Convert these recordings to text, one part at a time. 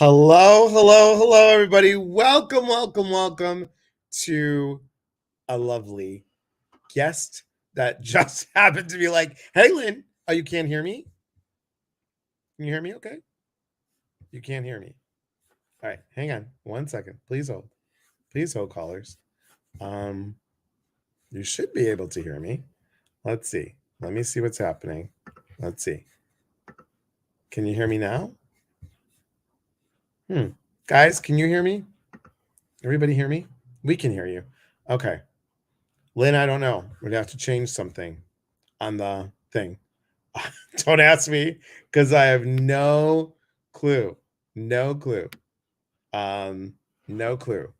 Hello, everybody. Welcome to a lovely guest that just happened to be like, hey, Lynn, oh, you can't hear me? Can you hear me okay? You can't hear me. All right, hang on 1 second. Please hold. Please hold, callers. Um, you should be able to hear me. Let's see. Let me see what's happening. Let's see. Can you hear me now? Guys, can you hear me? Everybody hear me? We can hear you. Okay. Lynn, I don't know. We'd have to change something on the thing. Don't ask me because I have no clue. No clue. Um, no clue.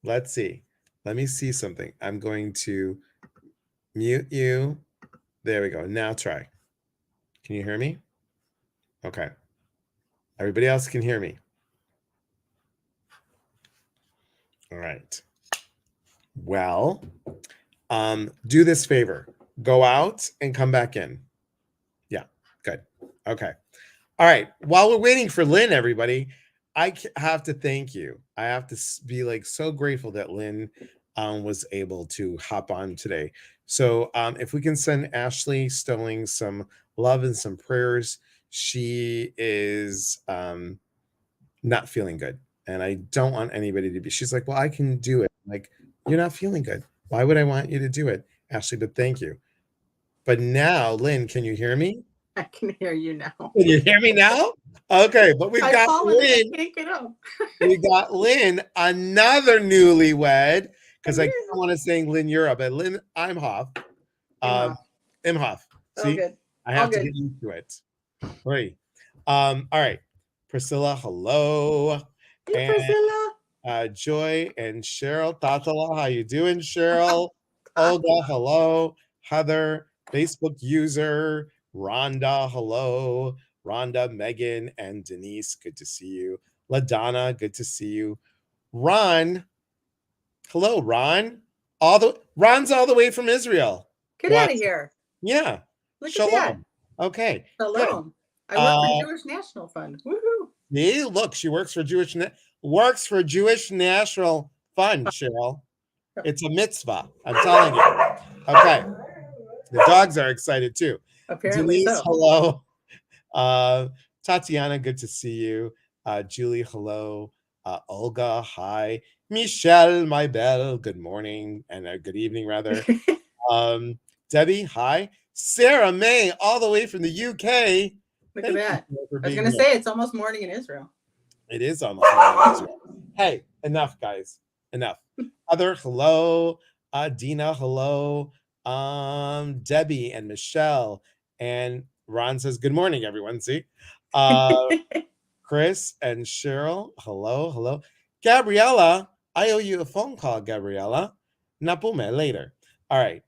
Let's see. Let me see something. I'm going to mute you. There we go. Now try. Can you hear me? Okay. Everybody else can hear me. All right. Well, do this favor. Go out and come back in. Yeah, good. Okay. All right. While we're waiting for Lynn, everybody, I have to thank you. I have to be like so grateful that Lynn was able to hop on today. So if we can send Ashley Stowing some love and some prayers, she is not feeling good. And I don't want anybody to be. She's like, well, I can do it. I'm like, you're not feeling good. Why would I want you to do it, Ashley? But thank you. But now, Lynn, can you hear me? I can hear you now. Can you hear me now? Okay, but we've got Lynn. I can't get up. We got Lynn, another newlywed, because I don't want to say Lynn Europe, but Lynn Imhof. Imhof. See, good. I have to get used to it. Right. All right. Priscilla, hello. Hey, Priscilla. Joy and Cheryl Tatala, how you doing, Cheryl? Olga, hello. Heather, Facebook user. Rhonda, hello. Rhonda, Megan, and Denise, good to see you. LaDonna, good to see you. Ron, hello, Ron. Ron's all the way from Israel. Get out of here. Yeah. Look Shalom. at that. Okay. Shalom. Good. I work for the Jewish National Fund. Woohoo. Yeah, look, she works for Jewish National Fund, Cheryl. It's a mitzvah. I'm telling you. Okay. The dogs are excited too. Apparently Denise, so. hello. Tatiana, good to see you. Julie, hello. Olga, hi. Michelle, my belle, good morning and good evening, rather. Debbie, hi. Sarah May, all the way from the UK. Look at that. I was going to say it's almost morning in Israel. It is almost morning in Israel. Hey, enough, guys. Enough. Heather, hello. Dina, hello. Debbie and Michelle. And Ron says, good morning, everyone. See? Chris and Cheryl, hello. Gabriella, I owe you a phone call, Gabriella. Napume later. All right.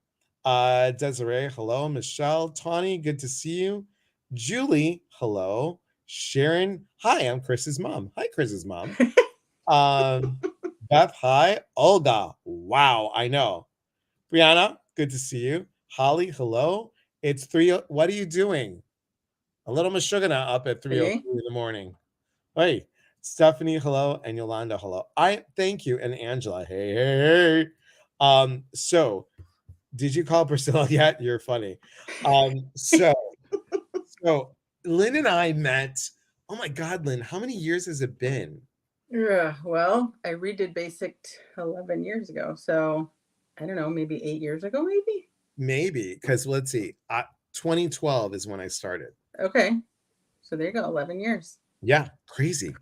Desiree, hello. Michelle, Tawny, good to see you. Julie, hello. Sharon, hi, I'm Chris's mom. Hi, Chris's mom. Beth, hi. Olga, wow, I know. Brianna, good to see you. Holly, hello. It's 3. What are you doing? A little Meshuggah up at 3:03 in the morning. Hey, Stephanie, hello, and Yolanda, hello. I thank you, and Angela, hey. So did you call Priscilla yet? You're funny. So Lynn and I met. Oh my God, Lynn, how many years has it been? Yeah, well, I redid basic 11 years ago. So I don't know, maybe 8 years ago, maybe? Maybe, because let's see. 2012 is when I started. Okay. So there you go, 11 years. Yeah, crazy.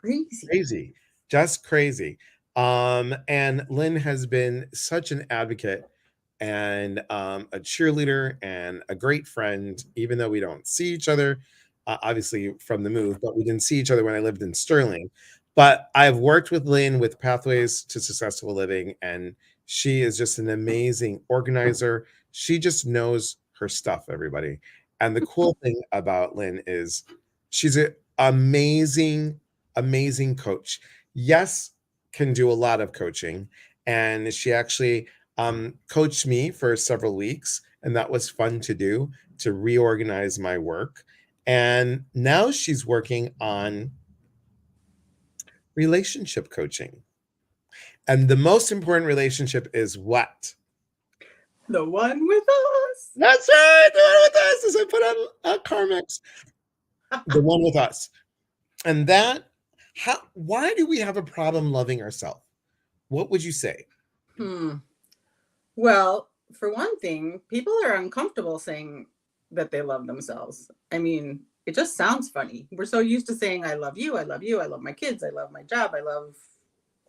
Just crazy. And Lynn has been such an advocate and a cheerleader and a great friend, even though we don't see each other, obviously from the move, but we didn't see each other when I lived in Sterling. But I've worked with Lynn with Pathways to Successful Living, and she is just an amazing organizer. She just knows her stuff, everybody. And the cool thing about Lynn is she's an amazing coach. Yes, can do a lot of coaching. And she actually coached me for several weeks, and that was fun to do, to reorganize my work. And now she's working on relationship coaching. And the most important relationship is what? The one with us. That's right. The one with us, as I put on Carmex. The one with us. And that, why do we have a problem loving ourselves? What would you say? Hmm. Well, for one thing, people are uncomfortable saying that they love themselves. I mean, it just sounds funny. We're so used to saying, I love you, I love you, I love my kids, I love my job, I love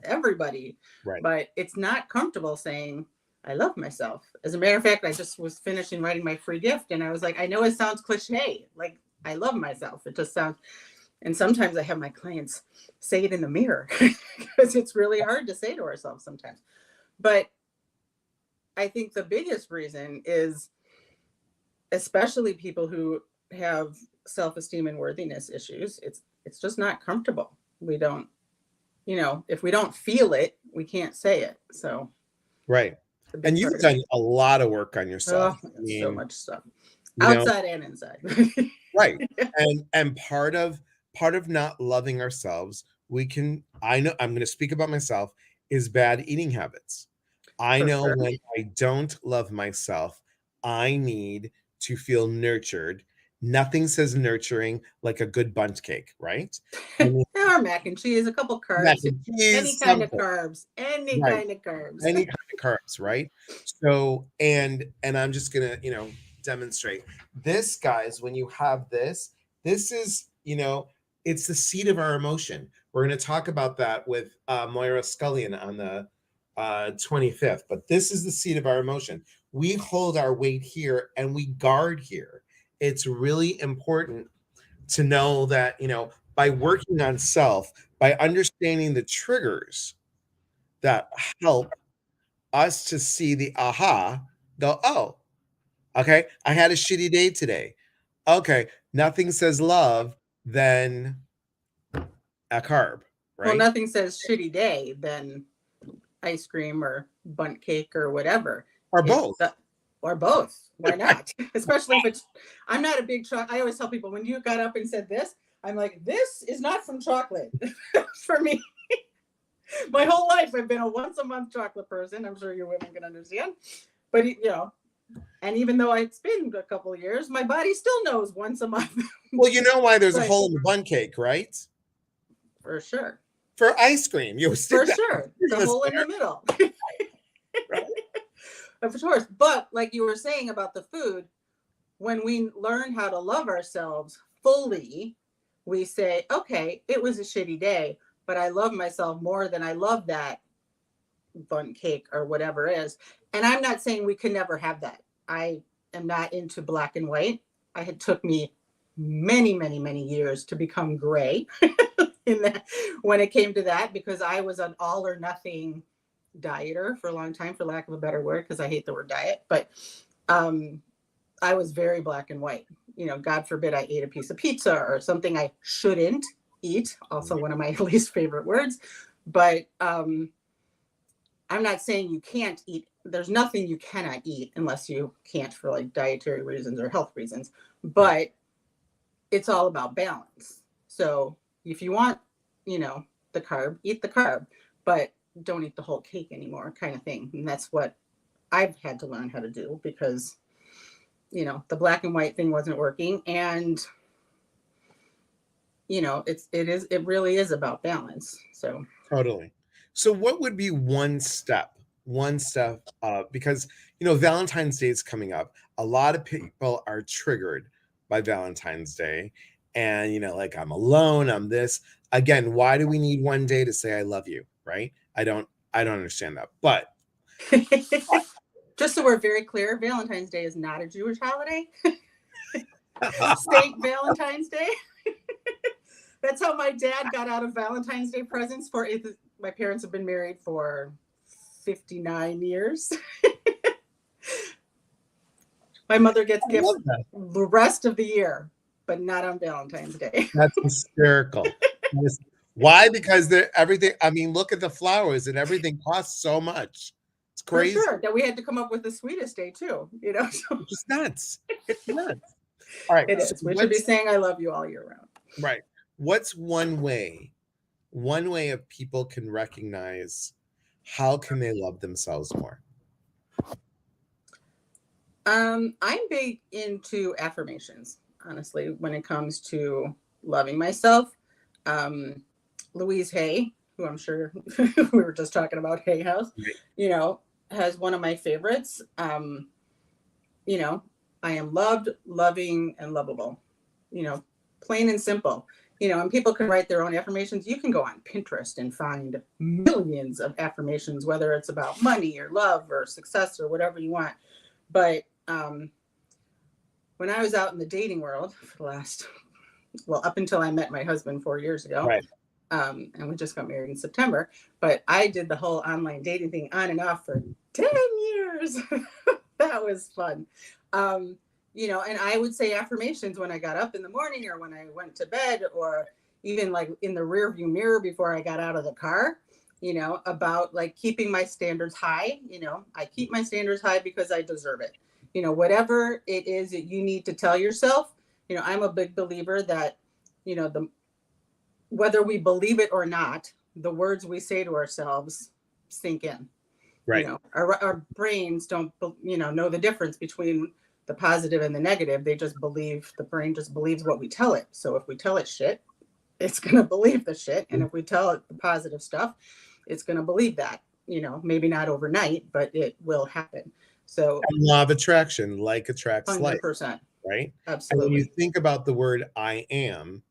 everybody. Right. But it's not comfortable saying, I love myself. As a matter of fact, I just was finishing writing my free gift and I was like, I know it sounds cliche. Like, I love myself. It just sounds, and sometimes I have my clients say it in the mirror because it's really hard to say to ourselves sometimes. But I think the biggest reason is, especially people who have self-esteem and worthiness issues, it's just not comfortable. We don't, if we don't feel it, we can't say it. So right. And you've done a lot of work on yourself. Oh, so much stuff, you know, outside and inside. right. And part of not loving ourselves, I know, I'm going to speak about myself, is bad eating habits. I For know sure. when I don't love myself, I need to feel nurtured. Nothing says nurturing like a good bundt cake, right? I mean, Or mac and cheese, a couple mac carbs, and any cheese, kind of something, carbs, any right? kind of carbs. Any kind of carbs, right? So, and I'm just gonna, demonstrate this, guys. When you have this is, it's the seat of our emotion. We're going to talk about that with Moira Scullion on the 25th. But this is the seat of our emotion. We hold our weight here and we guard here. It's really important to know that, by working on self, by understanding the triggers that help us to see the aha, go, oh, okay, I had a shitty day today. Okay, nothing says love than a carb, Well, right? nothing says shitty day than ice cream or bundt cake or whatever. Or It both. or both. Why not? Especially if it's. I'm not a big chocolate. I always tell people when you got up and said this, I'm like, this is not from chocolate. For me, my whole life I've been a once a month chocolate person. I'm sure your women can understand. But and even though it's been a couple of years, my body still knows once a month. Well, you know why there's a But hole in the bun cake, right? for sure. For ice cream. You stick For that sure. in The the hole in center, the middle. right? Of course. But like you were saying about the food, when we learn how to love ourselves fully, we say, okay, it was a shitty day, but I love myself more than I love that bun cake or whatever it is. And I'm not saying we can never have that. I am not into black and white. It took me many, many, many years to become gray in that when it came to that, because I was an all or nothing dieter for a long time, for lack of a better word, because I hate the word diet. But I was very black and white. God forbid I ate a piece of pizza or something I shouldn't eat. Also, one of my least favorite words. But I'm not saying you can't eat. There's nothing you cannot eat unless you can't for like dietary reasons or health reasons. But it's all about balance. So if you want, the carb, eat the carb, but don't eat the whole cake anymore, kind of thing. And that's what I've had to learn how to do because, the black and white thing wasn't working. And, it really is about balance. So Totally. So what would be one step, because Valentine's Day is coming up. A lot of people are triggered by Valentine's Day, and like, I'm alone, I'm this. Again, why do we need one day to say I love you, right? I don't understand that. But just so we're very clear, Valentine's Day is not a Jewish holiday. Saint Valentine's Day. That's how my dad got out of Valentine's Day presents for it. My parents have been married for 59 years. My mother gets gifts the rest of the year, but not on Valentine's Day. That's hysterical. Why? Because everything, I mean, look at the flowers and everything costs so much. It's crazy. For sure. That we had to come up with the sweetest day too, So. It's just nuts. It's nuts. All right. It is. We should be saying I love you all year round. Right. What's one way one way of people can recognize how can they love themselves more? I'm big into affirmations, honestly, when it comes to loving myself. Um, Louise Hay, who I'm sure we were just talking about, Hay House, Right. you know, has one of my favorites. You know, I am loved, loving, and lovable. You know, plain and simple. You know, and people can write their own affirmations. You can go on Pinterest and find millions of affirmations, whether it's about money or love or success or whatever you want. But when I was out in the dating world for the last, well, up until I met my husband 4 years ago, Right. and we just got married in September, but I did the whole online dating thing on and off for 10 years. That was fun. You know, and I would say affirmations when I got up in the morning or when I went to bed, or even like in the rear view mirror before I got out of the car, you know, about like keeping my standards high. You know, I keep my standards high because I deserve it. You know, whatever it is that you need to tell yourself, you know, I'm a big believer that, you know, whether we believe it or not, the words we say to ourselves sink in. Right. You know, our brains don't, you know the difference between the positive and the negative. They just believe, the brain just believes what we tell it. So if we tell it shit, it's going to believe the shit. And if we tell it the positive stuff, it's going to believe that. You know, maybe not overnight, but it will happen. So And law of attraction, like attracts like, 100%. right? And when you Absolutely. think about the word I am,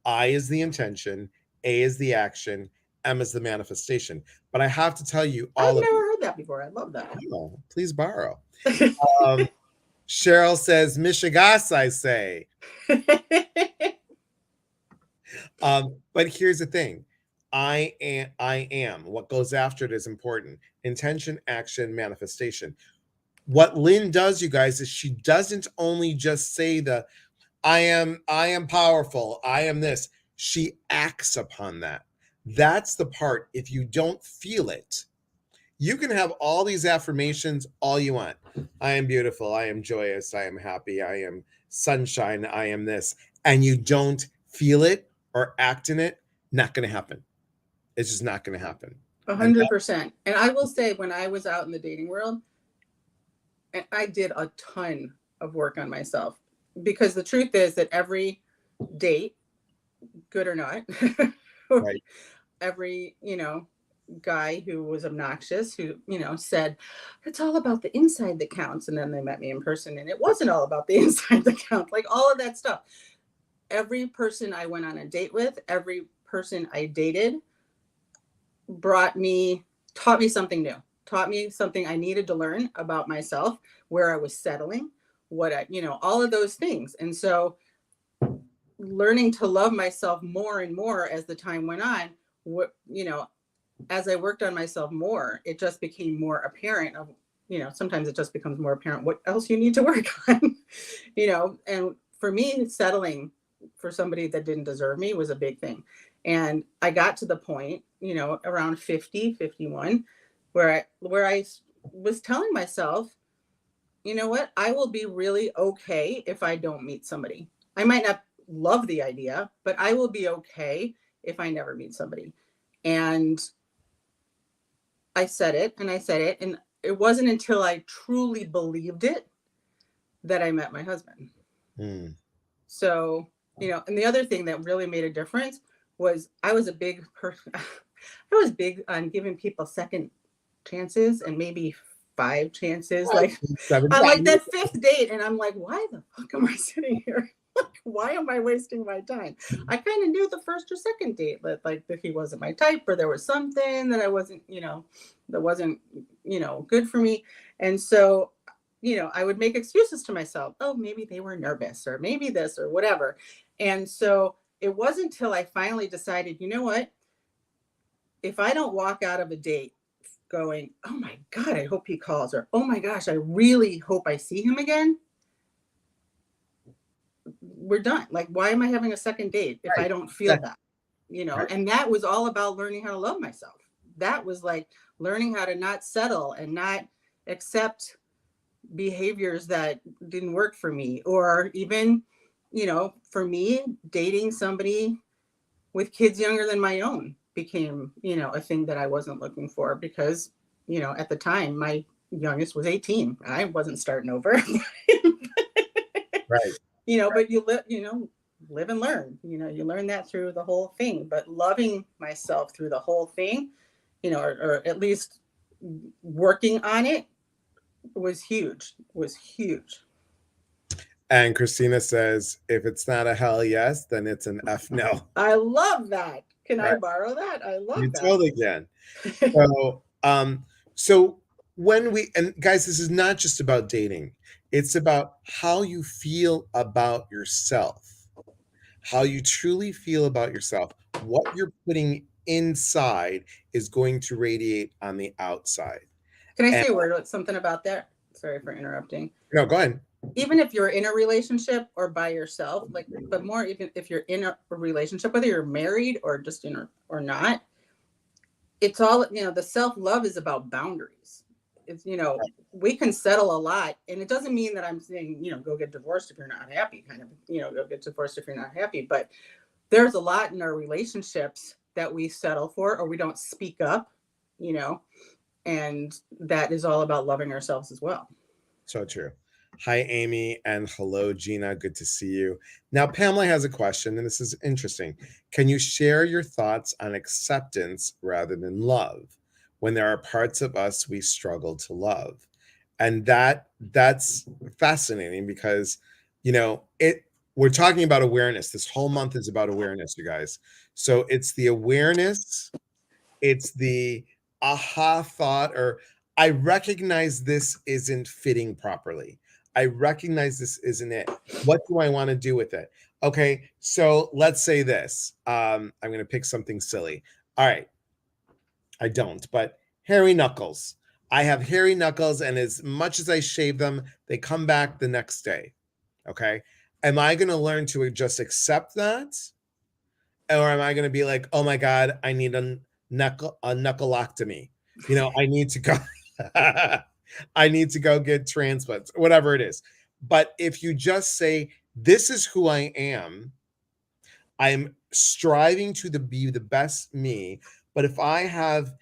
I is the intention, A is the action, M is the manifestation. But I have to tell you, I've all of never you, heard that before. I love that. oh, please borrow. Um, Cheryl says, Michigas, I say. But here's the thing. I am. What goes after it is important. Intention, action, manifestation. What Lynne does, you guys, is she doesn't only just say the I am powerful, I am this. She acts upon that. That's the part. If you don't feel it, you can have all these affirmations all you want. I am beautiful, I am joyous, I am happy, I am sunshine, I am this. And you don't feel it or act in it, not going to happen. It's just not going to happen. And 100%. And I will say, when I was out in the dating world, and I did a ton of work on myself, because the truth is that every date, good or not, right. every, you know, guy who was obnoxious, who, you know, said it's all about the inside that counts, and then they met me in person and it wasn't all about the inside that counts, like all of that stuff. Every person I went on a date with, every person I dated, taught me something new, taught me something I needed to learn about myself, where I was settling, what I, you know, all of those things. And so learning to love myself more and more as the time went on, what, you know, as I worked on myself more, it just became more apparent of, you know, sometimes it just becomes more apparent what else you need to work on, you know. And for me, settling for somebody that didn't deserve me was a big thing. And I got to the point, you know, around 50, 51, where I was telling myself, you know what, I will be really okay if I don't meet somebody. I might not love the idea, but I will be okay if I never meet somebody. And I said it and I said it. And it wasn't until I truly believed it that I met my husband. Mm. So, you know, and the other thing that really made a difference was I was a big person. I was big on giving people second chances and maybe 5 chances. Like Seven on like times. that fifth date. And I'm like, why the fuck am I sitting here? Why am I wasting my time? I kind of knew the first or second date that like that he wasn't my type, or there was something that I wasn't, you know, that wasn't, you know, good for me. And so, you know, I would make excuses to myself. Oh, maybe they were nervous, or maybe this or whatever. And so it wasn't until I finally decided, you know what? If I don't walk out of a date going, oh my God, I hope he calls, or oh my gosh, I really hope I see him again, we're done. Like, why am I having a second date if I Right. don't feel Exactly. that? You know, Right. and that was all about learning how to love myself. That was like learning how to not settle and not accept behaviors that didn't work for me, or even, you know, for me, dating somebody with kids younger than my own. became, a thing that I wasn't looking for because, at the time my youngest was 18. I wasn't starting over. Right. But live and learn. You learn that through the whole thing. But loving myself through the whole thing, or at least working on it was huge. And Christina says, if it's not a hell yes, then it's an F no. I love that. Can I Right. borrow that? I love You that. totally can. So when and guys, this is not just about dating. It's about how you feel about yourself, how you truly feel about yourself. What you're putting inside is going to radiate on the outside. Can I say a word something about that? Sorry for interrupting. No, go ahead. Even if you're in a relationship or by yourself, but more even if you're in a relationship, whether you're married or just in or not, it's all, the self-love is about boundaries. It's, we can settle a lot, and it doesn't mean that I'm saying, go get divorced if you're not happy, kind of, go get divorced if you're not happy. But there's a lot in our relationships that we settle for, or we don't speak up, and that is all about loving ourselves as well. So true. Hi, Amy, and hello, Gina. Good to see you. Now, Pamela has a question, and this is interesting. Can you share your thoughts on acceptance rather than love when there are parts of us we struggle to love? And that's fascinating because, we're talking about awareness. This whole month is about awareness, you guys. So it's the awareness, it's the aha thought, or I recognize this isn't fitting properly. I recognize this isn't it. What do I want to do with it? Okay, so let's say this. I'm going to pick something silly. All right. I don't, but hairy knuckles. I have hairy knuckles, and as much as I shave them, they come back the next day. Okay. Am I going to learn to just accept that? Or am I going to be like, oh my God, I need a knuckleoctomy? I need to go. I need to go get transplants, whatever it is. But if you just say, this is who I am, I'm striving to be the best me. But if I have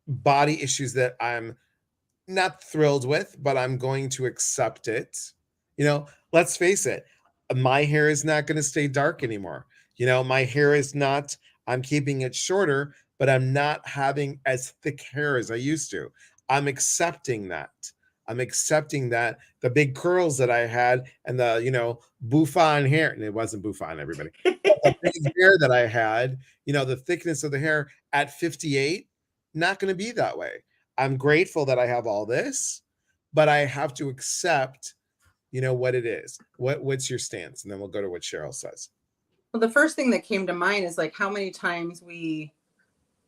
body issues that I'm not thrilled with, but I'm going to accept it, let's face it, my hair is not going to stay dark anymore. My hair is not, I'm keeping it shorter, but I'm not having as thick hair as I used to. I'm accepting that. The big curls that I had and the, bouffant hair, and it wasn't bouffant, everybody. The big hair that I had, the thickness of the hair at 58, not going to be that way. I'm grateful that I have all this, but I have to accept, what it is. What's your stance? And then we'll go to what Cheryl says. Well, the first thing that came to mind is like how many times we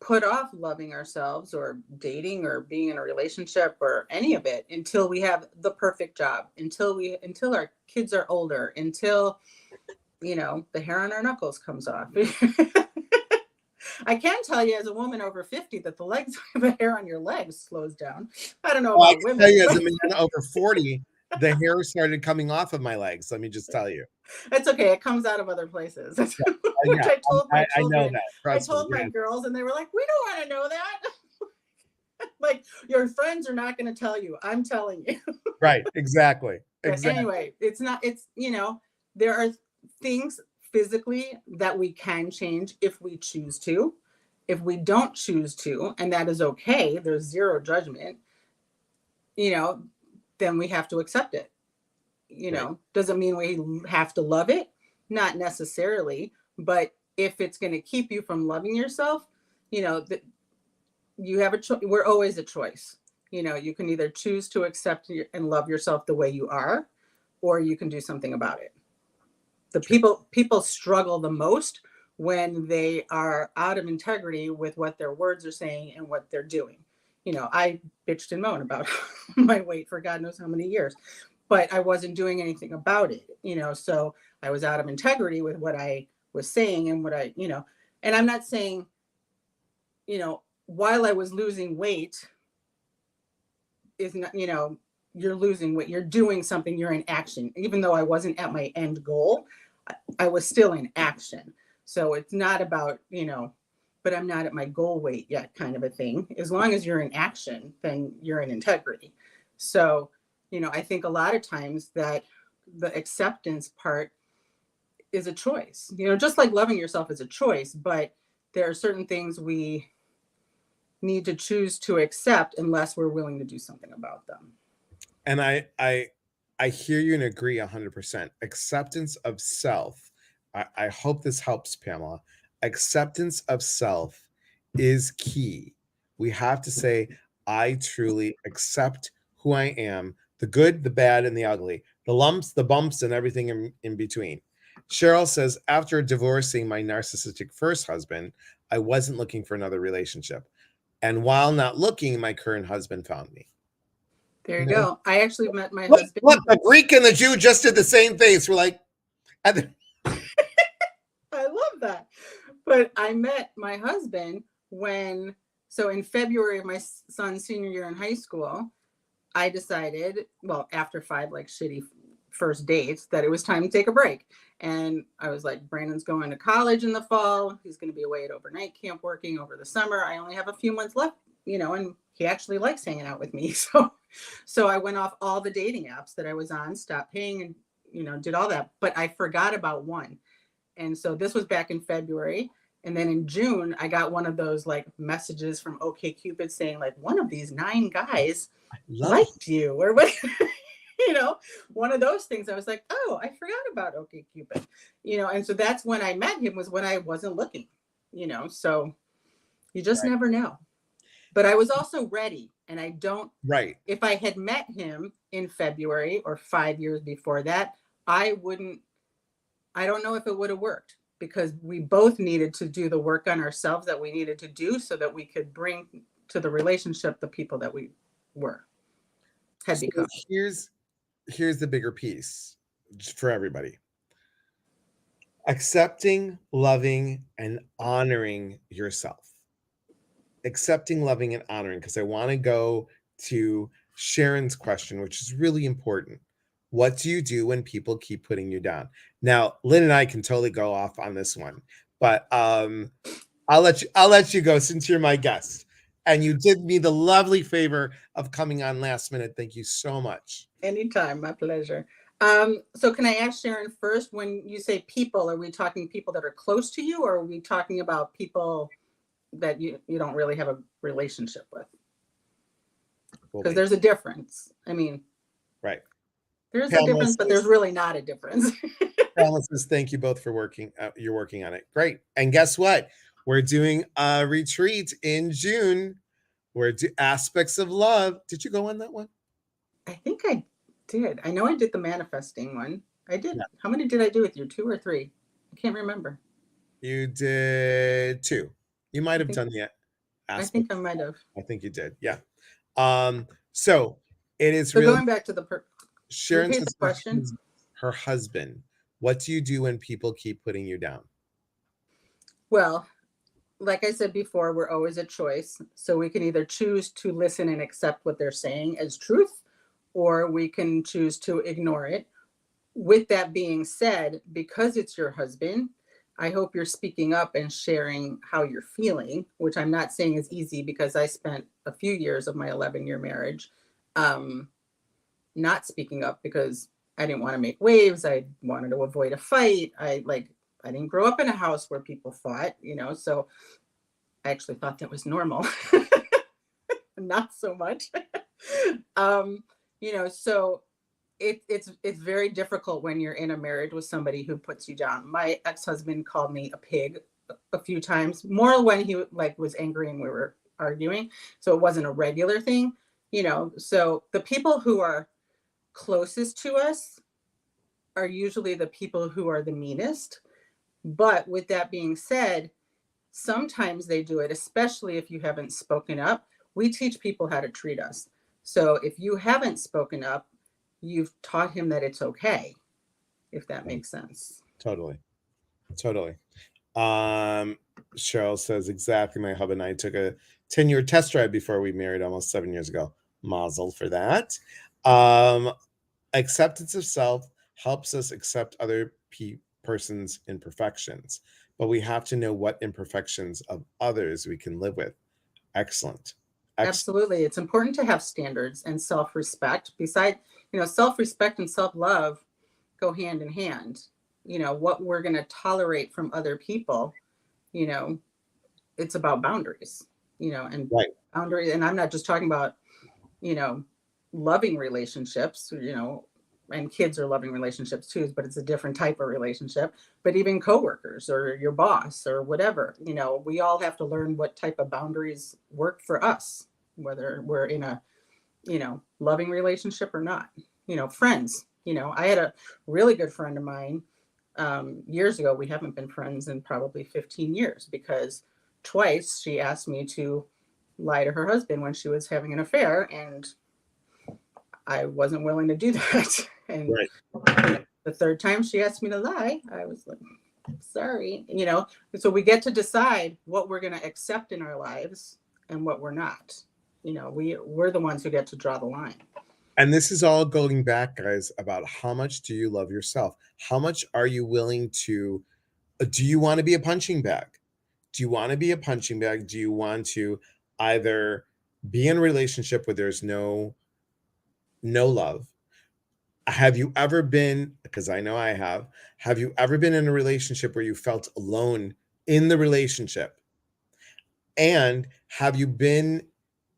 put off loving ourselves or dating or being in a relationship or any of it until we have the perfect job, until our kids are older, until the hair on our knuckles comes off. I can tell you as a woman over 50 that the hair on your legs slows down. I don't know about women. I can tell you as a man over 40, the hair started coming off of my legs. Let me just tell you. That's okay. It comes out of other places. Which I told my children. I know that. I told my girls, and they were like, "We don't want to know that." Like, your friends are not going to tell you. I'm telling you. Right. Exactly. But anyway, it's not. It's there are things physically that we can change if we choose to. If we don't choose to, and that is okay. There's zero judgment. Then we have to accept it. Right. Doesn't mean we have to love it, not necessarily, but if it's going to keep you from loving yourself, you have a choice. We're always a choice. You can either choose to accept and love yourself the way you are, or you can do something about it. People struggle the most when they are out of integrity with what their words are saying and what they're doing. I bitched and moaned about my weight for God knows how many years, but I wasn't doing anything about it, so I was out of integrity with what I was saying and what and I'm not saying, while I was losing weight is not, you're losing weight, you're doing something, you're in action. Even though I wasn't at my end goal, I was still in action. So it's not about, but I'm not at my goal weight yet, kind of a thing. As long as you're in action, then you're in integrity. So, I think a lot of times that the acceptance part is a choice, just like loving yourself is a choice, but there are certain things we need to choose to accept unless we're willing to do something about them. And I hear you and agree 100%. Acceptance of self. I hope this helps, Pamela. Acceptance of self is key. We have to say, I truly accept who I am, the good, the bad, and the ugly, the lumps, the bumps, and everything in between. Cheryl says, after divorcing my narcissistic first husband, I wasn't looking for another relationship. And while not looking, my current husband found me. There you go. I actually met my Look, husband. look, the Greek and the Jew just did the same face. We're like, I love that. But I met my husband so in February of my son's senior year in high school, I decided, well, after 5 like shitty first dates, that it was time to take a break. And I was like, Brandon's going to college in the fall. He's going to be away at overnight camp working over the summer. I only have a few months left, and he actually likes hanging out with me. So I went off all the dating apps that I was on, stopped paying, and, did all that. But I forgot about one. And so this was back in February. And then in June, I got one of those like messages from OkCupid saying like, one of these 9 guys liked you, or what, one of those things. I was like, oh, I forgot about OkCupid, and so that's when I met him, was when I wasn't looking, so you just never know. But I was also ready, and if I had met him in February or 5 years before that, I don't know if it would have worked, because we both needed to do the work on ourselves that we needed to do so that we could bring to the relationship the people that we had become. Here's the bigger piece for everybody. Accepting, loving, and honoring yourself. Accepting, loving, and honoring, because I want to go to Sharon's question, which is really important. What do you do when people keep putting you down? Now, Lynn and I can totally go off on this one, but I'll let you go since you're my guest. And you did me the lovely favor of coming on last minute. Thank you so much. Anytime, my pleasure. So can I ask Sharon first, when you say people, are we talking people that are close to you, or are we talking about people that you don't really have a relationship with? Because there's a difference. I mean, right. There's a difference, but there's really not a difference. Pamela says, thank you both for working. You're working on it. Great. And guess what? We're doing a retreat in June. We're aspects of love. Did you go on that one? I think I did. I know I did the manifesting one. I did. Yeah. How many did I do with you? 2 or 3? I can't remember. You did 2. You might have done the aspects. I think I might have. I think you did. Yeah. So it is so really going back to the Sharon's question. Her husband. What do you do when people keep putting you down? Well, like I said before, we're always a choice. So we can either choose to listen and accept what they're saying as truth, or we can choose to ignore it. With that being said, because it's your husband, I hope you're speaking up and sharing how you're feeling, which I'm not saying is easy, because I spent a few years of my 11-year marriage not speaking up because I didn't want to make waves. I wanted to avoid a fight. I didn't grow up in a house where people fought, so I actually thought that was normal. Not so much. So it's very difficult when you're in a marriage with somebody who puts you down. My ex-husband called me a pig a few times, more when he was angry and we were arguing. So it wasn't a regular thing, so the people who are closest to us are usually the people who are the meanest. But with that being said, sometimes they do it, especially if you haven't spoken up. We teach people how to treat us. So if you haven't spoken up, you've taught him that it's okay, if that makes sense. Totally. Cheryl says, exactly. My husband and I took a 10-year test drive before we married almost 7 years ago. Mazel for that. Acceptance of self helps us accept other person's imperfections. but we have to know what imperfections of others we can live with. Excellent. Excellent. Absolutely. It's important to have standards and self-respect. Beside, self-respect and self-love go hand in hand. What we're going to tolerate from other people, you know, it's about boundaries, and Right. boundaries. And I'm not just talking about, loving relationships, and kids are loving relationships too, but it's a different type of relationship. But even coworkers or your boss or whatever, we all have to learn what type of boundaries work for us, whether we're in a, loving relationship or not. Friends, I had a really good friend of mine years ago. We haven't been friends in probably 15 years because twice she asked me to lie to her husband when she was having an affair, and I wasn't willing to do that. And Right. the third time she asked me to lie, I was like, sorry. So we get to decide what we're going to accept in our lives and what we're not. We're the ones who get to draw the line. And this is all going back, guys, about how much do you love yourself? How much are you willing to, do you want to be a punching bag? Do you want to be a punching bag? Do you want to either be in a relationship where there's no love? Have you ever been, because I know I have you ever been in a relationship where you felt alone in the relationship? And have you been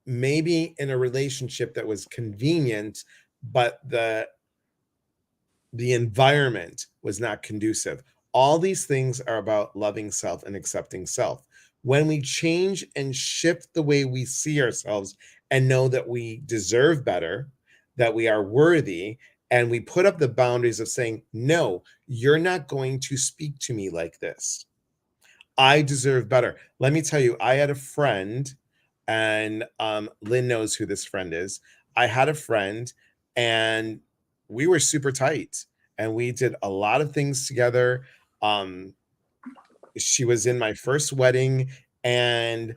maybe in a relationship that was convenient, but the environment was not conducive? All these things are about loving self and accepting self. When we change and shift the way we see ourselves and know that we deserve better, that we are worthy, and we put up the boundaries of saying, no, you're not going to speak to me like this. I deserve better. Let me tell you, I had a friend, and Lynn knows who this friend is. I had a friend, and we were super tight, and we did a lot of things together. Um, she was in my first wedding, and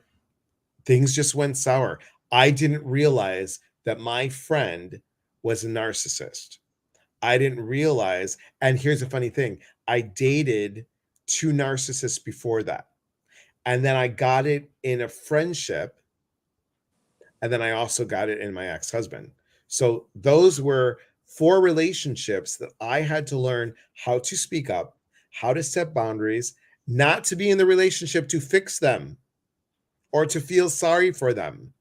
things just went sour. I didn't realize that my friend was a narcissist. I didn't realize, and here's the funny thing, I dated two narcissists before that. And then I got it in a friendship. And then I also got it in my ex husband. So those were four relationships that I had to learn how to speak up, how to set boundaries, not to be in the relationship to fix them or to feel sorry for them.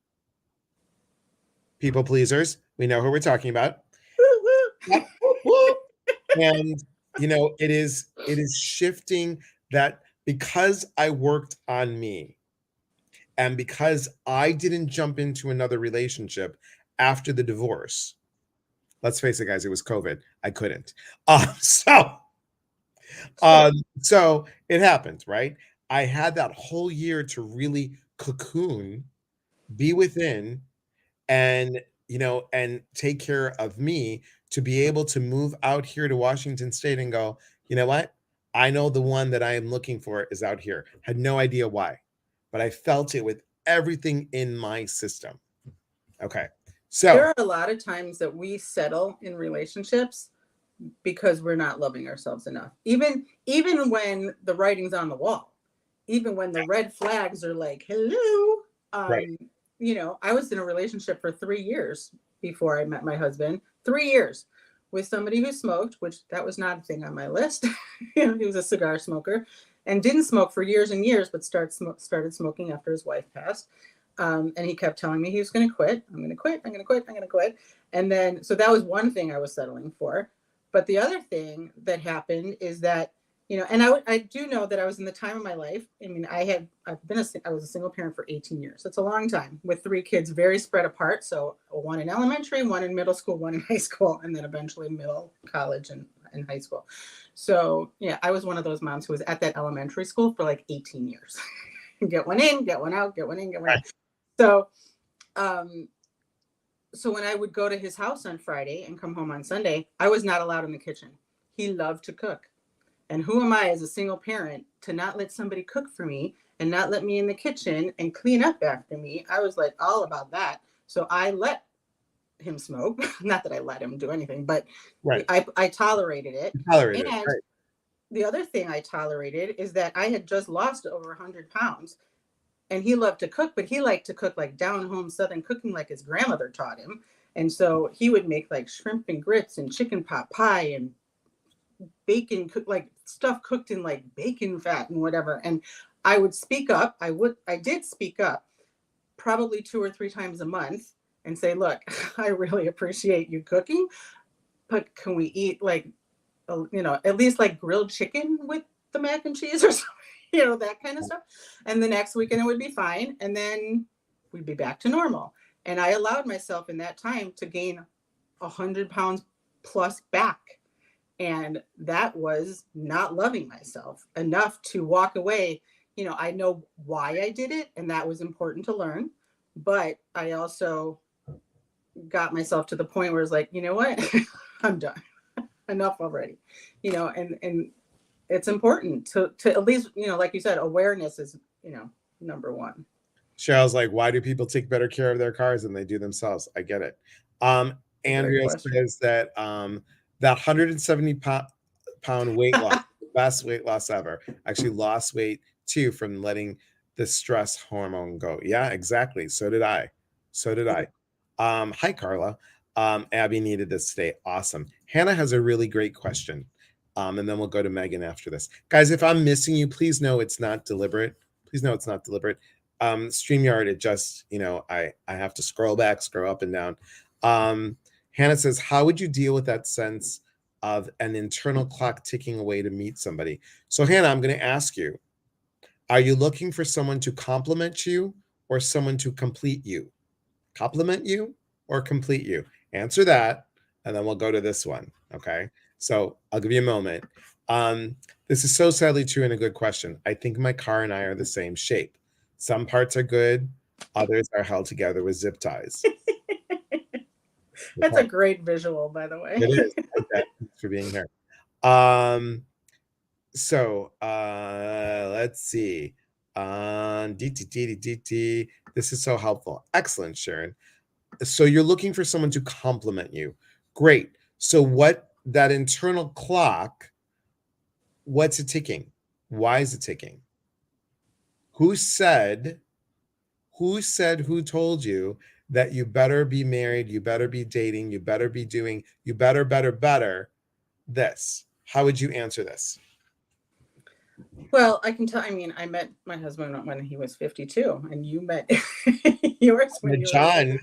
People pleasers, we know who we're talking about. And it is shifting that, because I worked on me and because I didn't jump into another relationship after the divorce. Let's face it, guys, it was COVID. I couldn't. So Sure. so it happened, right? I had that whole year to really cocoon, be within, and and take care of me, to be able to move out here to Washington State and go, you know what? I know the one that I am looking for is out here. Had no idea why, but I felt it with everything in my system. Okay. There So, are a lot of times that we settle in relationships because we're not loving ourselves enough. Even when the writing's on the wall, even when the red flags are like, hello. right. I was in a relationship for 3 years before I met my husband. 3 years with somebody who smoked, which that was not a thing on my list. He was a cigar smoker and didn't smoke for years and years, but started smoking after his wife passed. And he kept telling me he was going to quit. I'm going to quit. I'm going to quit. I'm going to quit. And then, so that was one thing I was settling for. But the other thing that happened is that, and I do know that I was in the time of my life. I mean, I was a single parent for 18 years. That's a long time with 3 kids, very spread apart. So one in elementary, one in middle school, one in high school, and then eventually middle, college, and high school. So yeah, I was one of those moms who was at that elementary school for like 18 years. Get one in, get one out, get one in, get one out. So, so when I would go to his house on Friday and come home on Sunday, I was not allowed in the kitchen. He loved to cook. And who am I as a single parent to not let somebody cook for me and not let me in the kitchen and clean up after me? I was like all about that. So I let him smoke. Not that I let him do anything, but Right. I tolerated it. Tolerated it. And Right. the other thing I tolerated is that I had just lost over 100 pounds, and he loved to cook, but he liked to cook like down home Southern cooking like his grandmother taught him. And so he would make like shrimp and grits and chicken pot pie and bacon, like stuff cooked in like bacon fat and whatever. And I would speak up. I did speak up probably 2 or 3 times a month and say, look, I really appreciate you cooking, but can we eat like, at least like grilled chicken with the mac and cheese or something, that kind of stuff. And the next weekend it would be fine. And then we'd be back to normal. And I allowed myself in that time to gain 100 pounds plus back. And that was not loving myself enough to walk away. I know why I did it, and that was important to learn. But I also got myself to the point where it's like, you know what? I'm done. Enough already. And it's important to at least, like you said, awareness is, number one. Cheryl's like, why do people take better care of their cars than they do themselves? I get it. Andrea says that that 170 pound weight loss, the best weight loss ever. Actually lost weight too from letting the stress hormone go. Yeah, exactly. So did I. Hi, Carla. Abby needed this today. Awesome. Hannah has a really great question. And then we'll go to Megan after this. Guys, if I'm missing you, please know it's not deliberate. StreamYard, it just, I have to scroll up and down. Hannah says, how would you deal with that sense of an internal clock ticking away to meet somebody? So Hannah, I'm going to ask you, are you looking for someone to compliment you or someone to complete you? Compliment you or complete you? Answer that, and then we'll go to this one. Okay. So I'll give you a moment. This is so sadly true and a good question. I think my car and I are the same shape. Some parts are good, others are held together with zip ties. That's a great visual, by the way. It is. Thanks for being here. So let's see. This is so helpful. Excellent, Sharon. So you're looking for someone to compliment you. Great. So what that internal clock, what's it ticking? Why is it ticking? Who told you that you better be married, you better be dating, you better be doing, you better this? How would you answer this? Well, I can tell. I mean, I met my husband when he was 52, and you met yours when you John.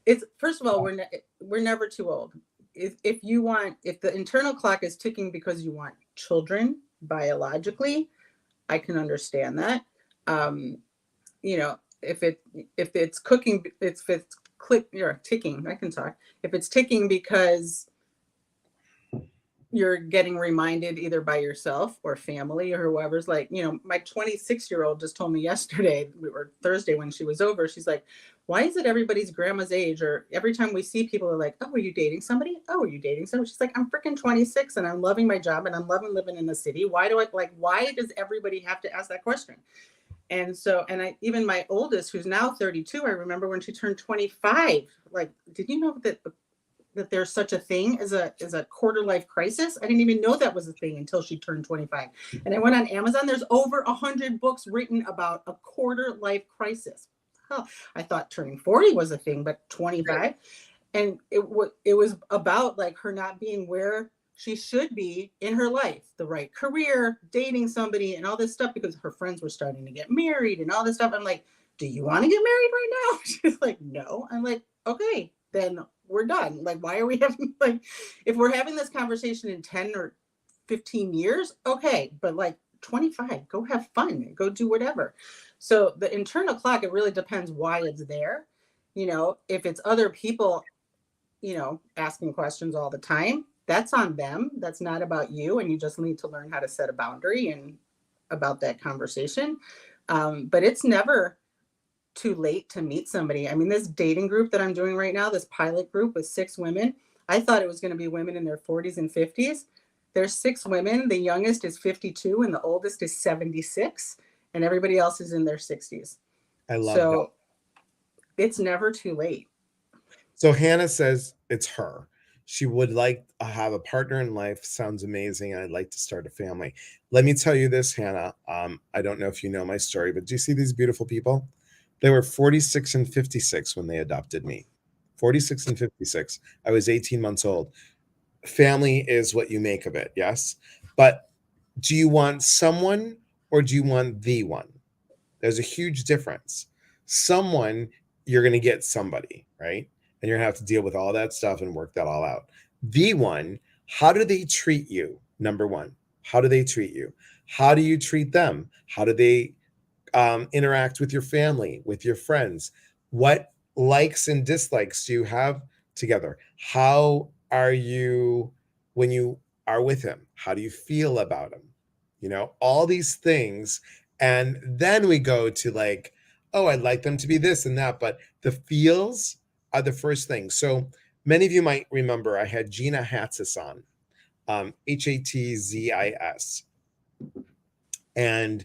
It's first of all, we're never too old. If the internal clock is ticking because you want children biologically, I can understand that. If it's cooking, you're ticking. I can talk. If it's ticking because you're getting reminded either by yourself or family or whoever's like, my 26-year-old just told me yesterday or Thursday when she was over, she's like, why is it everybody's grandma's age? Or every time we see people are like, oh, are you dating somebody? Oh, are you dating somebody? She's like, I'm freaking 26 and I'm loving my job and I'm loving living in the city. Why does everybody have to ask that question? And so, even my oldest, who's now 32, I remember when she turned 25, like, did you know that there's such a thing as a quarter life crisis? I didn't even know that was a thing until she turned 25. And I went on Amazon. There's over 100 books written about a quarter life crisis. Hell, I thought turning 40 was a thing, but 25. Right. And it was about like her not being where she should be in her life, the right career, dating somebody and all this stuff, because her friends were starting to get married and all this stuff. I'm like, do you want to get married right now? She's like, no. I'm like, okay, then we're done. Like, why are we having, like, if we're having this conversation in 10 or 15 years, okay, but like 25, go have fun, go do whatever. So the internal clock, it really depends why it's there. If it's other people, asking questions all the time, that's on them. That's not about you. And you just need to learn how to set a boundary and about that conversation. But it's never too late to meet somebody. I mean, this dating group that I'm doing right now, this pilot group with 6 women, I thought it was going to be women in their 40s and 50s. There's 6 women. The youngest is 52 and the oldest is 76. And everybody else is in their 60s. I love that. It's never too late. So Hannah says it's her. She would like to have a partner in life. Sounds amazing. I'd like to start a family. Let me tell you this, Hannah. I don't know if you know my story, but do you see these beautiful people? They were 46 and 56 when they adopted me. 46 and 56. I was 18 months old. Family is what you make of it, yes? But do you want someone or do you want the one? There's a huge difference. Someone, you're going to get somebody, right? And you're going to have to deal with all that stuff and work that all out. The one, how do they treat you? Number one, how do they treat you? How do you treat them? How do they interact with your family, with your friends? What likes and dislikes do you have together? How are you when you are with him? How do you feel about him? You know, all these things. And then we go to like, oh, I'd like them to be this and that. But the feels are the first thing. So many of you might remember I had Gina Hatzis on, Hatzis. And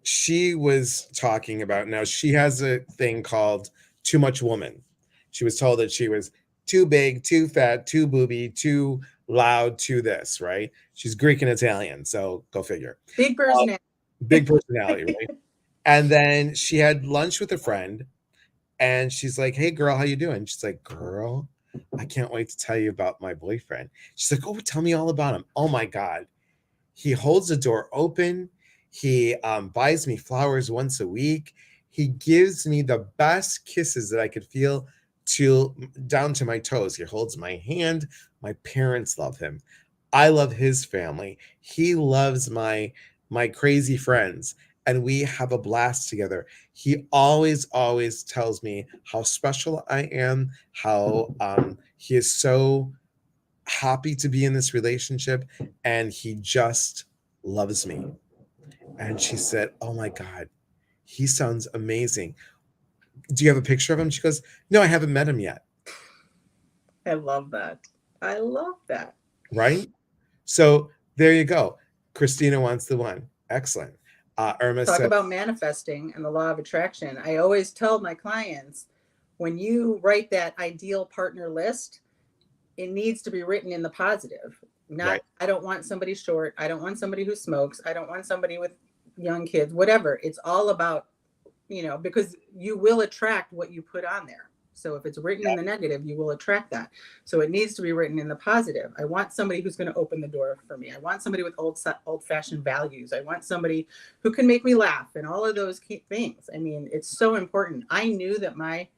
she was talking about, now she has a thing called too much woman. She was told that she was too big, too fat, too booby, too loud, too this, right? She's Greek and Italian, so go figure. Big personality. Big personality, right? And then she had lunch with a friend, and she's like, "Hey, girl, how you doing?" She's like, "Girl, I can't wait to tell you about my boyfriend." She's like, "Oh, tell me all about him." Oh my God. He holds the door open. He buys me flowers once a week. He gives me the best kisses that I could feel to down to my toes. He holds my hand. My parents love him. I love his family. He loves my crazy friends, and we have a blast together. He always tells me how special I am, how he is so happy to be in this relationship, and he just loves me. And she said, "Oh my God, he sounds amazing. Do you have a picture of him?" She goes, "No, I haven't met him yet." I love that. I love that. Right? So there you go. Christina wants the one. Excellent. Irma Talk said, about manifesting and the law of attraction. I always tell my clients, when you write that ideal partner list, it needs to be written in the positive. right. Not, I don't want somebody short. I don't want somebody who smokes. I don't want somebody with young kids, whatever. It's all about, because you will attract what you put on there. So if it's written in the negative, you will attract that. So it needs to be written in the positive. I want somebody who's going to open the door for me. I want somebody with old-fashioned values. I want somebody who can make me laugh and all of those key things. I mean, it's so important. I knew that my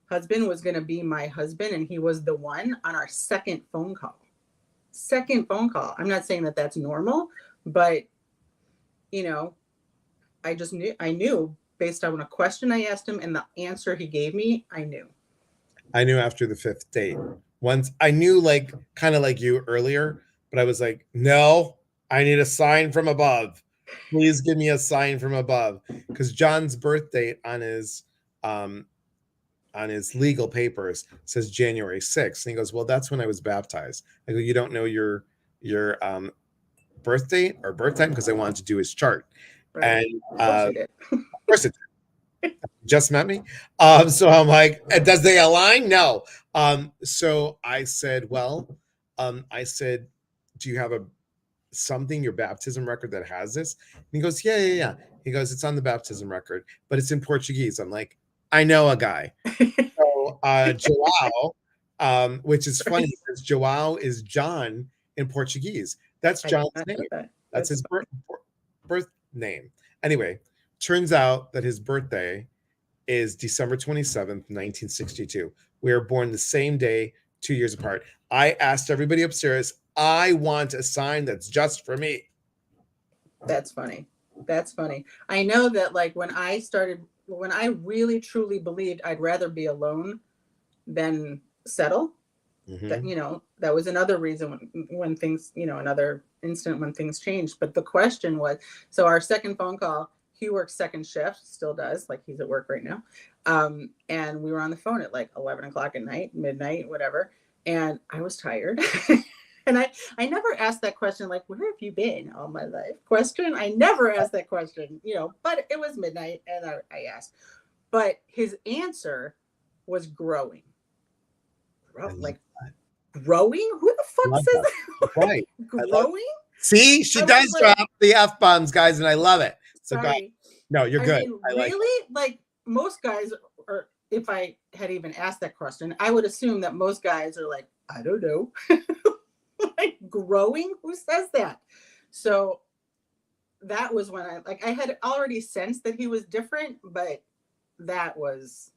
husband was going to be my husband, and he was the one on our second phone call. Second phone call. I'm not saying that that's normal, but I knew based on a question I asked him and the answer he gave me, I knew. I knew after the fifth date. Once I knew, like, kind of like you earlier, but I was like, no, I need a sign from above. Please give me a sign from above. Because John's birth date um on his legal papers says January 6th. And he goes, "Well, that's when I was baptized." I go, "You don't know your birth date or birth time?" Because I wanted to do his chart. Right. And Of course you did. of course it just met me. So I'm like, does they align? No. So I said, well, I said, do you have a something, your baptism record that has this? And he goes, yeah. He goes, it's on the baptism record, but it's in Portuguese. I'm like, I know a guy. So Joao, which is funny because Joao is John in Portuguese. That's I did John's not name. know that. That's That's his birth name. Anyway, turns out that his birthday is December 27th, 1962. We were born the same day, 2 years apart. I asked everybody upstairs, I want a sign that's just for me. That's funny. That's funny. I know that, like, when I really truly believed I'd rather be alone than settle, that, Mm-hmm. that was another reason when things, another instant when things changed. But the question was, so our second phone call, he works second shift, still does, like he's at work right now. And we were on the phone at like 11 o'clock at night, midnight, whatever. And I was tired. And I never asked that question, like, where have you been all my life? Question. I never asked that question, but it was midnight and I asked. But his answer was growing. I love Like, that. growing? Who the fuck Love says that. that? Right. I love it. Growing? See, she I was does like, drop the F-bombs, guys, and I love it. So, God, sorry. no, you're I good. mean, I like it. really? Like most guys, or if I had even asked that question, I would assume that most guys are like, I don't know. Like growing? Who says that? So that was when I had already sensed that he was different, but that was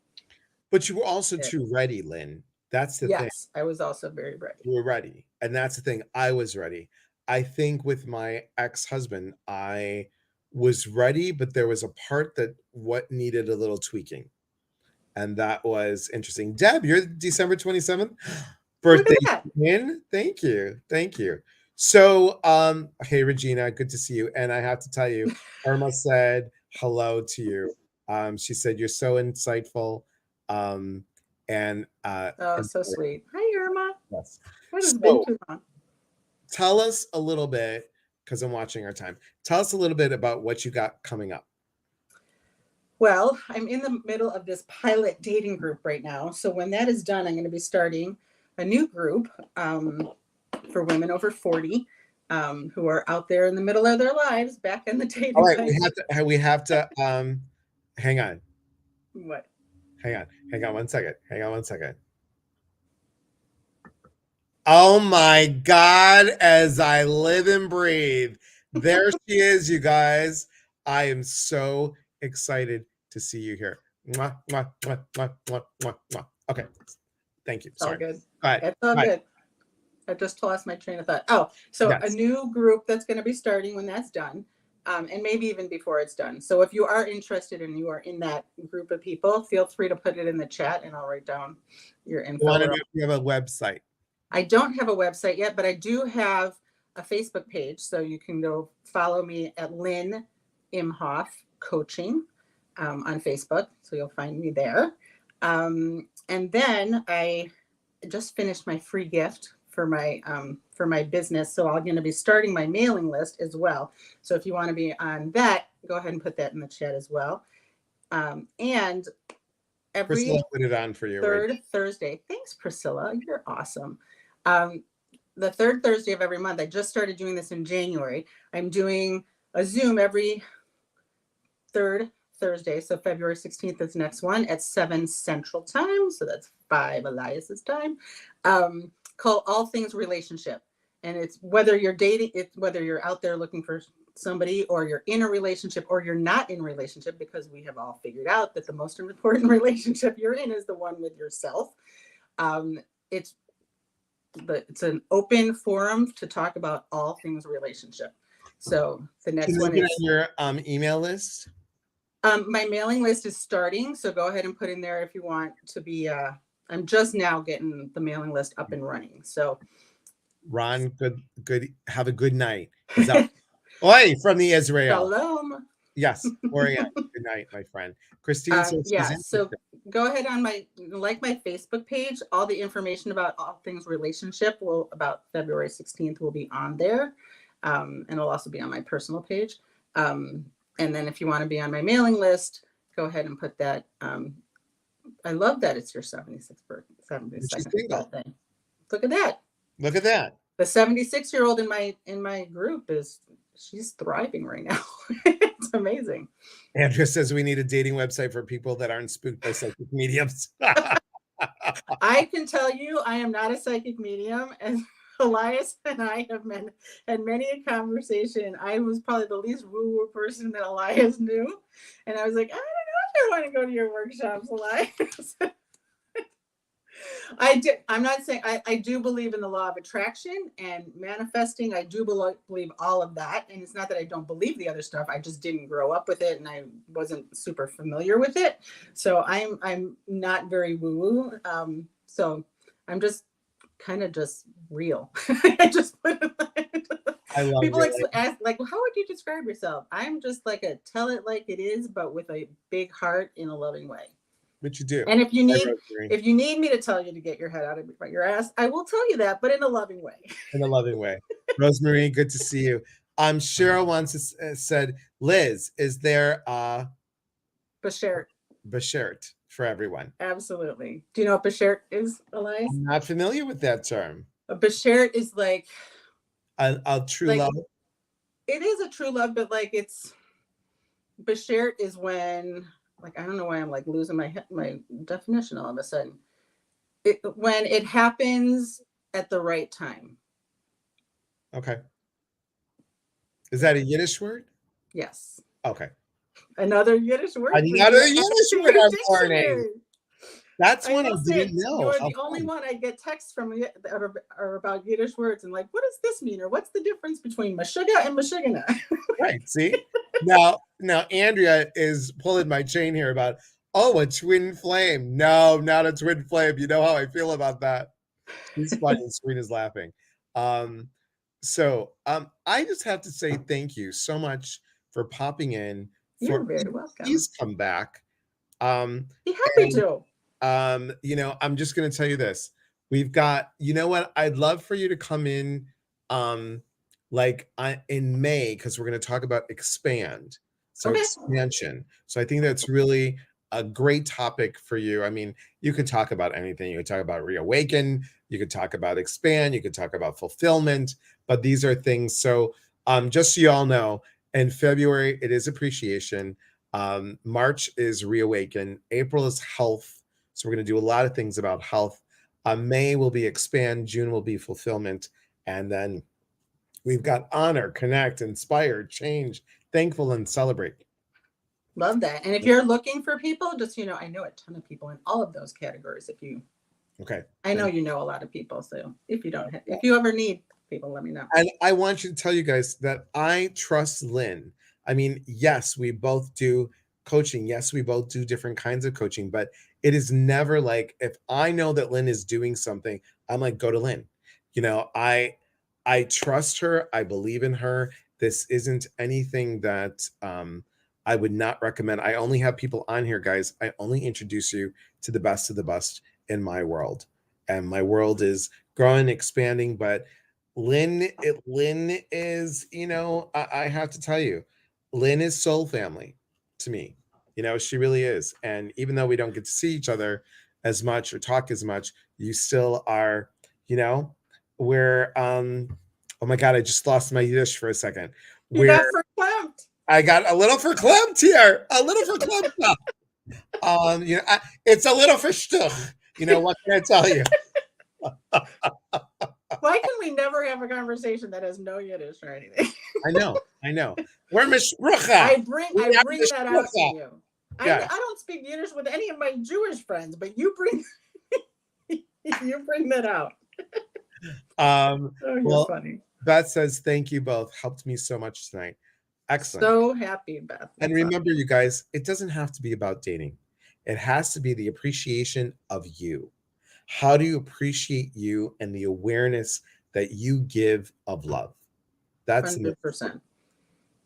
But you were also it. too ready, Lynn. That's the thing. Yes, I was also very ready. You were ready. And that's the thing. I was ready. I think with my ex-husband, I was ready, but there was a part that what needed a little tweaking. And that was interesting. Deb, you're December 27th Look at birthday that. in. Thank you. Thank you. So, hey Regina, good to see you. And I have to tell you, Irma said hello to you. She said you're so insightful. Um, Oh, and so sweet. Hi, Irma. yes. What has been So too long? tell us a little bit, because I'm watching our time. Tell us a little bit about what you got coming up. Well, I'm in the middle of this pilot dating group right now. So when that is done, I'm going to be starting a new group for women over 40 who are out there in the middle of their lives back in the dating All right, life. we have to hang on. What? Hang on 1 second. Hang on 1 second. Oh my God, as I live and breathe. There she is, you guys. I am so excited to see you here. Mwah, mwah, mwah, mwah, mwah, mwah, mwah. Okay. Thank you. It's all Sorry. good. Go ahead. It's all Go ahead. good. I just lost my train of thought. Oh, so a Yes. new group that's going to be starting when that's done, and maybe even before it's done. So if you are interested and you are in that group of people, feel free to put it in the chat and I'll write down your I want to info. know if you have a website. I don't have a website yet, but I do have a Facebook page. So you can go follow me at Lynne Imhof Coaching on Facebook. So you'll find me there. And then I just finished my free gift for my business. So I'm going to be starting my mailing list as well. So if you want to be on that, go ahead and put that in the chat as well. And every Priscilla put it on for you. third Right? Thursday. Thanks, Priscilla. You're awesome. The third Thursday of every month. I just started doing this in January. I'm doing a Zoom every third Thursday. So February 16th is next one at 7 Central Time. So that's 5 Elias's time. Called All Things Relationship. And it's whether you're dating, it's whether you're out there looking for somebody or you're in a relationship or you're not in a relationship, because we have all figured out that the most important relationship you're in is the one with yourself. It's an open forum to talk about all things relationship. So the next one is your email list. My mailing list is starting, so go ahead and put in there if you want to be. I'm just now getting the mailing list up and running. So, Ron, good. Have a good night. Oi, from the Israel. Shalom. Yes, 4 a.m. Good night, my friend. Christine says yeah, so go ahead on my Facebook page. All the information about all things relationship about February 16th will be on there. And it'll also be on my personal page. And then if you want to be on my mailing list, go ahead and put that. I love that it's your 76th birthday, 72nd birthday. Look at that. Look at that. The 76-year-old in my group she's thriving right now. It's amazing. Andrea says we need a dating website for people that aren't spooked by psychic mediums. I can tell you, I am not a psychic medium, and Elias and I have had many a conversation. I was probably the least woo-woo person that Elias knew, and I was like, I don't know if I want to go to your workshops, Elias. I'm not saying I do believe in the law of attraction and manifesting. I do believe all of that. And it's not that I don't believe the other stuff. I just didn't grow up with it and I wasn't super familiar with it. So I'm not very woo-woo. So I'm just kind of just real. I just I love people ask like, well, how would you describe yourself? I'm just like a tell it like it is, but with a big heart in a loving way. But you do. And if you need me to tell you to get your head out of your ass, I will tell you that, but in a loving way. In a loving way. Rosemary, good to see you. Cheryl once said, Liz, is there Bashert for everyone. Absolutely. Do you know what beshert is, Elias? I'm not familiar with that term. A beshert is like A true love. it is a true love, but like it's beshert is when, like, I don't know why I'm like losing my definition all of a sudden. When it happens at the right time. Okay. Is that a Yiddish word? Yes. Okay. Another Yiddish word. Another Yiddish word I'm learning. That's I one I will didn't say, know. you're How the only fun. one I get texts from that are about Yiddish words and like, what does this mean? Or what's the difference between mashuga and mashugana? Right. See? Now Andrea is pulling my chain here about, oh, a twin flame. No, not a twin flame. You know how I feel about that. She's funny. Serena's laughing. So I just have to say thank you so much for popping in. You're very welcome. Please come back. Be happy to. I'm just gonna tell you this. We've got, you know what? I'd love for you to come in in May, because we're gonna talk about expand. So Okay. expansion. So I think that's really a great topic for you. I mean, you could talk about anything. You could talk about reawaken, you could talk about expand, you could talk about fulfillment, but these are things. So just so you all know, in February, it is appreciation. March is reawaken. April is health. So we're going to do a lot of things about health. May will be expand. June will be fulfillment. And then we've got honor, connect, inspire, change, thankful, and celebrate. Love that. And if you're looking for people, just, I know a ton of people in all of those categories. Okay. I know you know a lot of people. So if you ever need people, let me know. And I want you to tell you guys that I trust Lynne. I mean, yes, we both do coaching. Yes, we both do different kinds of coaching, but it is never like, if I know that Lynne is doing something, I'm like, go to Lynne. I trust her. I believe in her. This isn't anything that I would not recommend. I only have people on here, guys. I only introduce you to the best of the best in my world. And my world is growing, expanding, but Lynne is, I have to tell you, Lynne is soul family to me. She really is. And even though we don't get to see each other as much or talk as much, you still are, we're oh my God, I just lost my Yiddish for a second. You got verklempt. I got a little verklempt here. A little verklempt. It's a little verstug. What can I tell you? Why can we never have a conversation that has no Yiddish or anything? I know. We're mishrucha. I bring that out to you. Yeah. I don't speak Yiddish with any of my Jewish friends, but you bring that out. You're funny. Beth says, thank you both. Helped me so much tonight. Excellent. So happy, Beth. And remember, you guys, it doesn't have to be about dating. It has to be the appreciation of you. How do you appreciate you and the awareness that you give of love? That's 100%.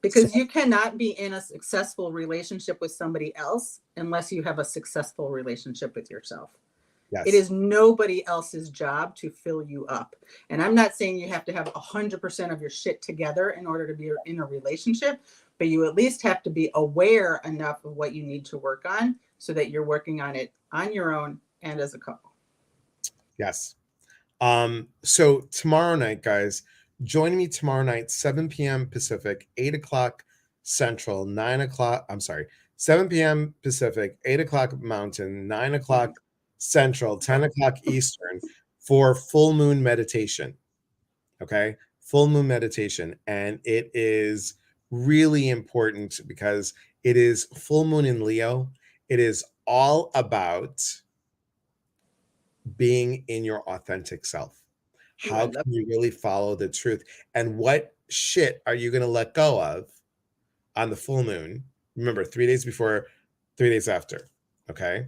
Because you cannot be in a successful relationship with somebody else unless you have a successful relationship with yourself. Yes. It is nobody else's job to fill you up. And I'm not saying you have to have 100% of your shit together in order to be in a relationship, but you at least have to be aware enough of what you need to work on so that you're working on it on your own and as a couple. Yes. So tomorrow night, guys, join me tomorrow night, 7 p.m. Pacific, 8 o'clock Central, 7 p.m. Pacific, 8 o'clock Mountain, 9 o'clock Central, 10 o'clock Eastern for full moon meditation. Okay. Full moon meditation. And it is really important because it is full moon in Leo. It is all about being in your authentic self. How can you really follow the truth? And what shit are you going to let go of on the full moon? Remember, 3 days before, 3 days after. Okay.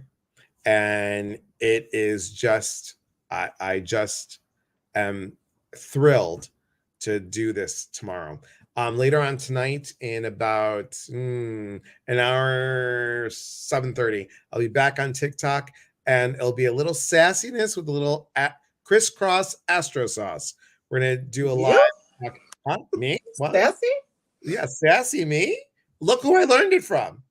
And it is just, I just am thrilled to do this tomorrow. Later on tonight, in about an hour, 7:30, I'll be back on TikTok, and it'll be a little sassiness with a little crisscross astro sauce. We're gonna do a live. Huh? Me? What? Sassy? Yeah, sassy me. Look who I learned it from.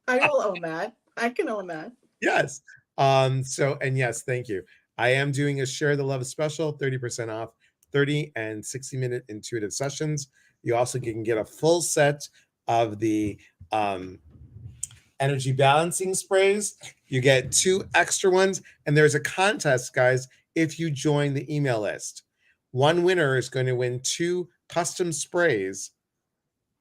I will own that. I can own that. Yes. So, and yes, thank you. I am doing a share the love special, 30% off 30 and 60-minute intuitive sessions. You also can get a full set of the um energy balancing sprays. You get 2 extra ones, and there's a contest, guys, if you join the email list. One winner is going to win 2 custom sprays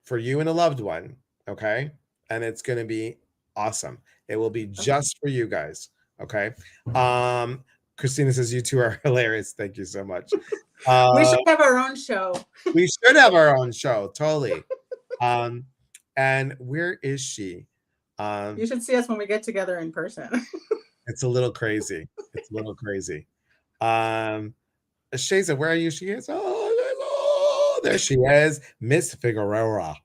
for you and a loved one. Okay. And it's going to be awesome. It will be just for you guys. Okay. Um, Christina says, you two are hilarious. Thank you so much. We Uh, should have our own show. we should have our own show. Totally. Um, and where is she? You should see us when we get together in person. It's a little crazy. It's a little crazy. Um, Shaza, where are you? She is. Oh, there she is, Miss Figueroa.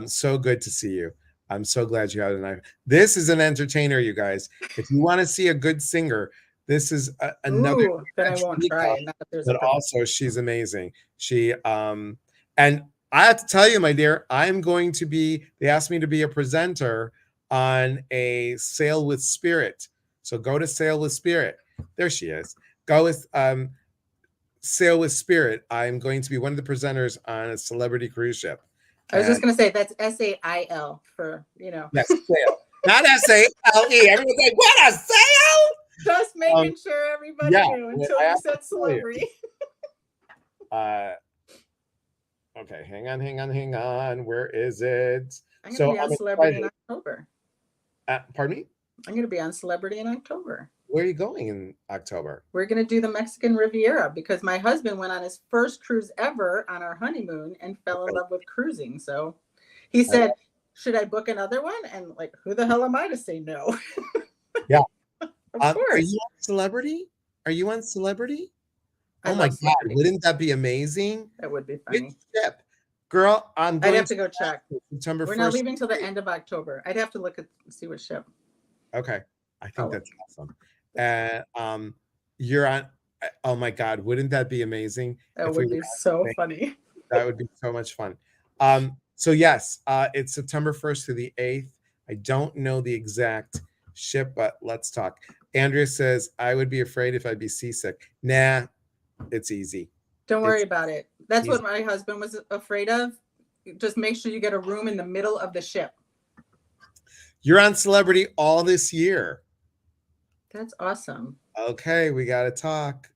So good to see you. I'm so glad you had a night. This is an entertainer, you guys. If you want to see a good singer, this is another. Ooh, then I won't try. Not if there's but also, she's amazing. She and I have to tell you, my dear, I'm going to be. They asked me to be a presenter on a Sail with Spirit. So go to Sail with Spirit. There she is. Go with Sail with Spirit. I'm going to be one of the presenters on a celebrity cruise ship. I was just going to say that's SAIL for, Yes, sail. Not SALE. Everyone's like, what, a sail? Just making sure everybody knew until you said celebrity. Okay, hang on. Where is it? I'm going to be on Celebrity in October. Pardon me? I'm going to be on Celebrity in October. Where are you going in October? We're going to do the Mexican Riviera because my husband went on his first cruise ever on our honeymoon and fell in love with cruising. So he said, should I book another one? And like, who the hell am I to say no? Yeah. Of course. Are you on Celebrity? Are you on Celebrity? Oh my God. Wouldn't that be amazing? That would be funny. Ship. Girl, I'd have to go check. September 1st. We're not leaving till the end of October. I'd have to look at see what ship. Okay. I think that's awesome. And you're on. Oh my God, wouldn't that be amazing? That would be so funny. That would be so much fun. So yes, it's September 1st to the 8th. I don't know the exact ship, but let's talk. Andrea says, I would be afraid if I'd be seasick. Nah, it's easy. Don't worry about it. That's what my husband was afraid of. Just make sure you get a room in the middle of the ship. You're on Celebrity all this year. That's awesome. Okay, we got to talk.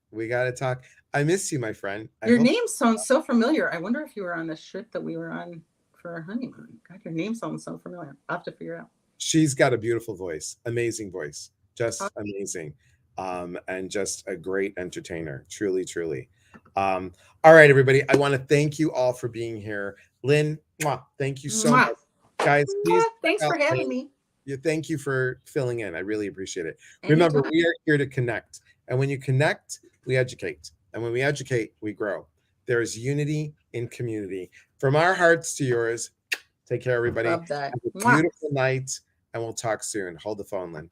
I miss you, my friend. Your name sounds so familiar. I wonder if you were on the ship that we were on for our honeymoon. God, your name sounds so familiar. I'll have to figure it out. She's got a beautiful voice, amazing voice, just amazing, and just a great entertainer, truly, truly. All right, everybody, I want to thank you all for being here. Lynn, thank you so much. Guys, please. Thanks for having me. Thank you for filling in. I really appreciate it. Remember, we are here to connect. And when you connect, we educate. And when we educate, we grow. There is unity in community. From our hearts to yours, take care, everybody. Love that. Have a beautiful night, and we'll talk soon. Hold the phone, Lynn.